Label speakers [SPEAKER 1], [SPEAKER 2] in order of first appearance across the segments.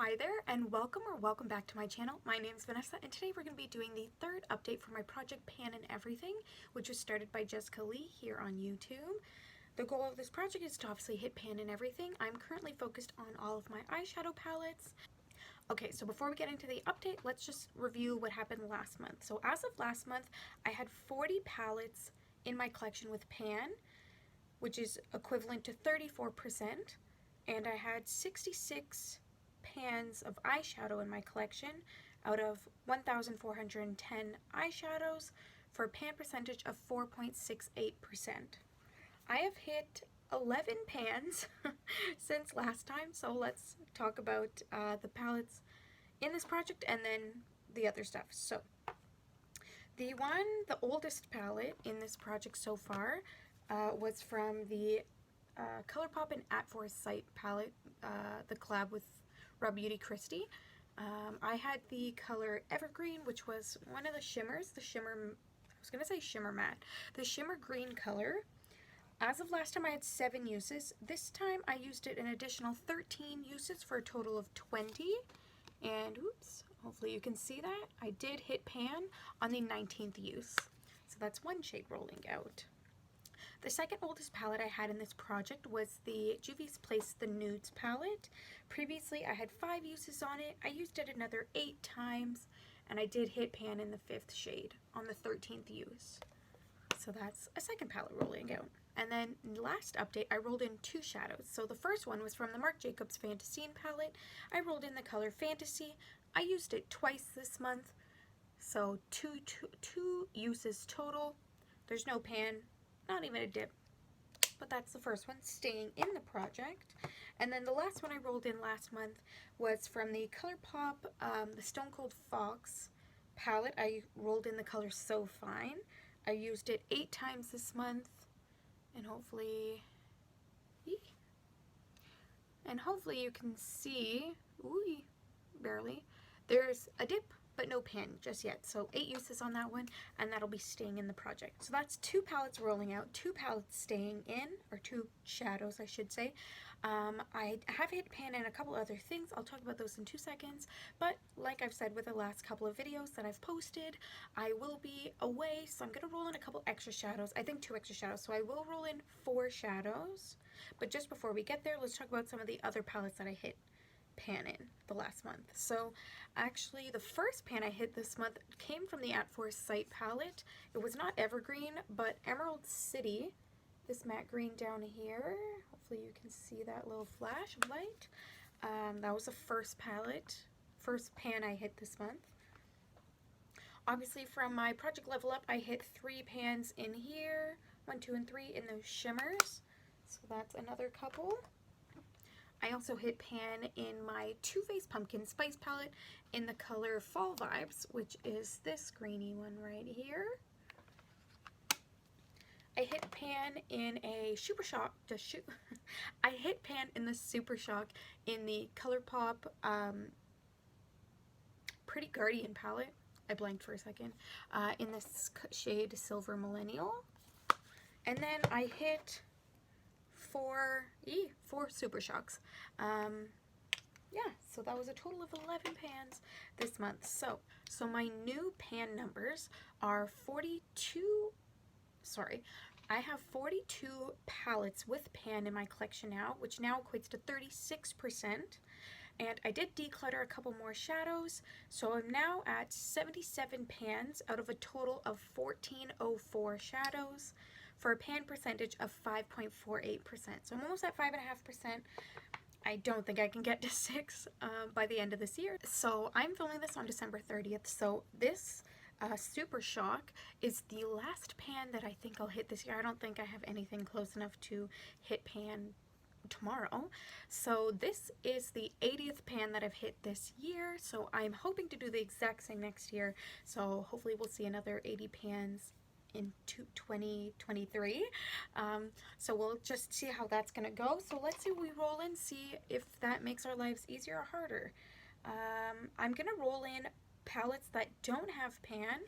[SPEAKER 1] Hi there and welcome back to my channel. My name is Vanessa and today we're going to be doing the third update for my project Pan and Everything, which was started by Jessica Lee here on YouTube. The goal of this project is to obviously hit Pan and Everything. I'm currently focused on all of my eyeshadow palettes. Okay, so before we get into the update, let's just review what happened last month. So as of last month, I had 40 palettes in my collection with Pan, which is equivalent to 34%, and I had 66 pans of eyeshadow in my collection out of 1,410 eyeshadows for a pan percentage of 4.68%. I have hit 11 pans since last time, so let's talk about the palettes in this project and then the other stuff. So the oldest palette in this project so far was from the ColourPop and At Foresight palette, the collab with Raw Beauty Kristi. I had the color Evergreen, which was one of the shimmers, the shimmer matte, the shimmer green color. As of last time I had 7 uses. This time I used it an additional 13 uses for a total of 20. And oops, hopefully you can see that. I did hit pan on the 19th use. So that's one shade rolling out. The second oldest palette I had in this project was the Juvia's Place The Nudes palette. Previously I had 5 uses on it. I used it another 8 times and I did hit pan in the 5th shade on the 13th use. So that's a second palette rolling out. And then last update I rolled in 2 shadows. So the first one was from the Marc Jacobs Fantasine palette. I rolled in the color Fantasy. I used it twice this month. So two uses total. There's no pan. Not even a dip, but that's the first one staying in the project. And then the last one I rolled in last month was from the ColourPop, the Stone Cold Fox palette. I rolled in the color So Fine. I used it 8 times this month, and hopefully you can see, barely, there's a dip but no pan just yet. So 8 uses on that one, and that'll be staying in the project. So that's 2 palettes rolling out, 2 palettes staying in, or 2 shadows I should say. I have hit pan and a couple other things. I'll talk about those in 2 seconds, but like I've said with the last couple of videos that I've posted, I will be away, so I'm going to roll in a couple extra shadows. I think 2 extra shadows, so I will roll in 4 shadows. But just before we get there, let's talk about some of the other palettes that I hit pan in the last month. So actually the first pan I hit this month came from the At Foresight palette. It was not Evergreen, but Emerald City, this matte green down here. Hopefully you can see that little flash of light. That was the first pan I hit this month. Obviously from my Project Level Up I hit 3 pans in here, 1, 2, and 3 in those shimmers, so that's another couple. I also hit pan in my Too Faced Pumpkin Spice palette in the color Fall Vibes, which is this greeny one right here. I hit pan in a Super Shock, I hit pan in the Super Shock in the ColourPop Pretty Guardian palette. I blanked for a second. In this shade Silver Millennial. And then I hit 4 Super Shocks. Yeah, so that was a total of 11 pans this month. So my new pan numbers are 42, I have 42 palettes with pan in my collection now, which now equates to 36%. And I did declutter a couple more shadows, so I'm now at 77 pans out of a total of 1404 shadows, for a pan percentage of 5.48%. So I'm almost at 5.5%. I don't think I can get to 6 by the end of this year. So I'm filming this on December 30th. So this Super Shock is the last pan that I think I'll hit this year. I don't think I have anything close enough to hit pan tomorrow. So this is the 80th pan that I've hit this year. So I'm hoping to do the exact same next year. So hopefully we'll see another 80 pans in 2023. So we'll just see how that's gonna go. So let's see, we roll in, see if that makes our lives easier or harder. I'm gonna roll in palettes that don't have pan.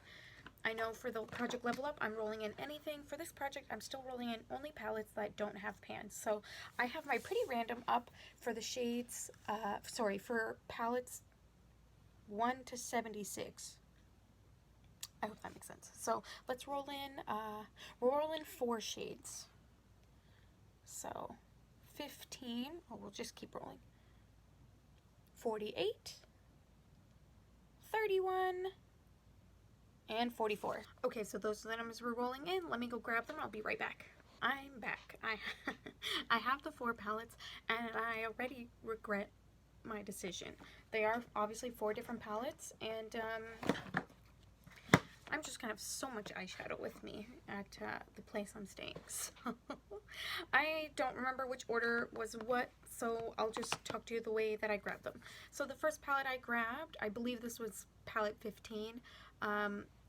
[SPEAKER 1] I know for the Project Level Up, I'm rolling in anything. For this project, I'm still rolling in only palettes that don't have pans. So I have my Pretty Random up for the shades, for palettes 1 to 76. I hope that makes sense. So let's roll in, we'll roll in 4 shades. So 15, we'll just keep rolling. 48, 31, and 44. Okay, so those are the numbers we're rolling in. Let me go grab them. I'll be right back. I'm back. I have the 4 palettes, and I already regret my decision. They are obviously 4 different palettes, and I'm just gonna have so much eyeshadow with me at the place I'm staying. So I don't remember which order was what, so I'll just talk to you the way that I grabbed them. So the first palette I grabbed, I believe this was palette 15,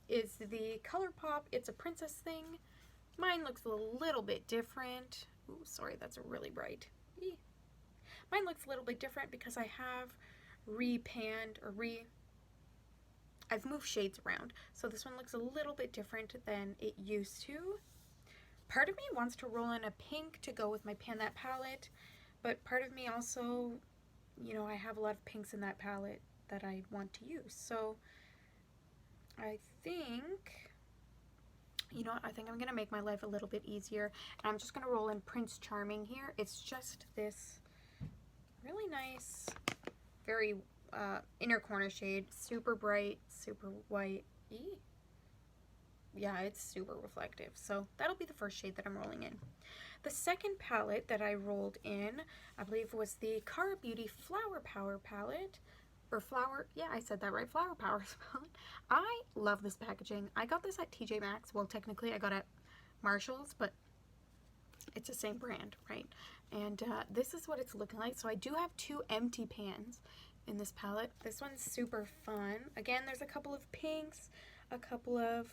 [SPEAKER 1] is the ColourPop It's a Princess thing. Mine looks a little bit different. Ooh, sorry, that's really bright. Eee. Mine looks a little bit different because I have I've moved shades around. So this one looks a little bit different than it used to. Part of me wants to roll in a pink to go with my Pan That palette, but part of me also, you know, I have a lot of pinks in that palette that I want to use. So I think, you know what, I think I'm going to make my life a little bit easier. And I'm just going to roll in Prince Charming here. It's just this really nice, very inner corner shade, super bright, super white. Yeah, it's super reflective. So that'll be the first shade that I'm rolling in. The second palette that I rolled in, I believe, was the Cara Beauty Flower Power palette. Or Flower, yeah, I said that right, Flower Power palette. I love this packaging. I got this at TJ Maxx. Well, technically I got it at Marshall's, but it's the same brand, right? And this is what it's looking like. So I do have 2 empty pans in this palette. This one's super fun. Again, there's a couple of pinks, a couple of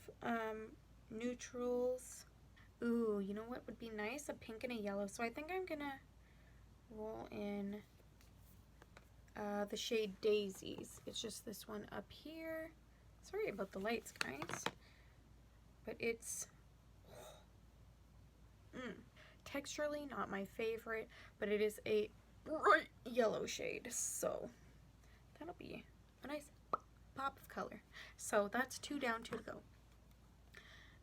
[SPEAKER 1] neutrals. Ooh, you know what would be nice? A pink and a yellow. So I think I'm gonna roll in the shade Daisies. It's just this one up here. Sorry about the lights, guys. But it's texturally not my favorite, but it is a bright yellow shade. So that'll be a nice pop of color. So that's 2 down, 2 to go.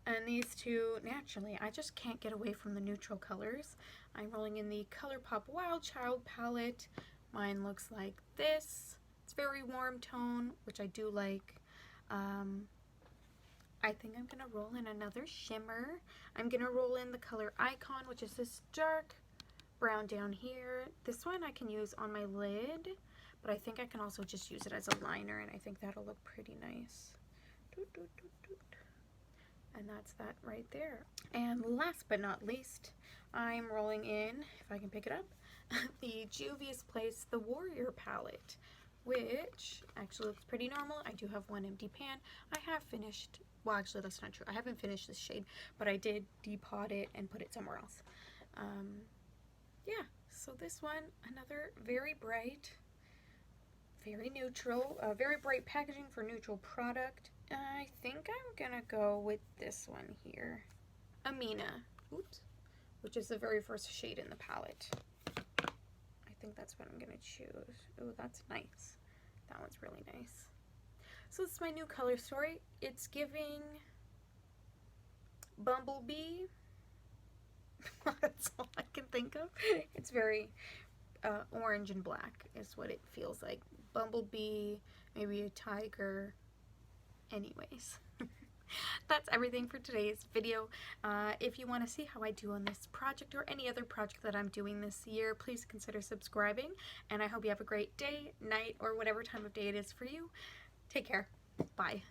[SPEAKER 1] And these 2, naturally, I just can't get away from the neutral colors. I'm rolling in the ColourPop Wild Child palette. Mine looks like this. It's very warm tone, which I do like. I think I'm going to roll in another shimmer. I'm going to roll in the color Icon, which is this dark brown down here. This one I can use on my lid, but I think I can also just use it as a liner, and I think that'll look pretty nice. And that's that right there. And last but not least, I'm rolling in, if I can pick it up, the Juvia's Place The Warrior palette, which actually looks pretty normal. I do have 1 empty pan. I have finished, well, actually that's not true. I haven't finished this shade, but I did depot it and put it somewhere else. Yeah, so this one, another very bright, very neutral, very bright packaging for neutral product. I think I'm gonna go with this one here, Amina, oops, which is the very first shade in the palette. I think that's what I'm gonna choose. Oh, that's nice. That one's really nice. So this is my new color story. It's giving Bumblebee. That's all I can think of. It's very orange and black is what it feels like. Bumblebee, maybe a tiger. Anyways, that's everything for today's video. If you want to see how I do on this project or any other project that I'm doing this year, please consider subscribing. And I hope you have a great day, night, or whatever time of day it is for you. Take care. Bye.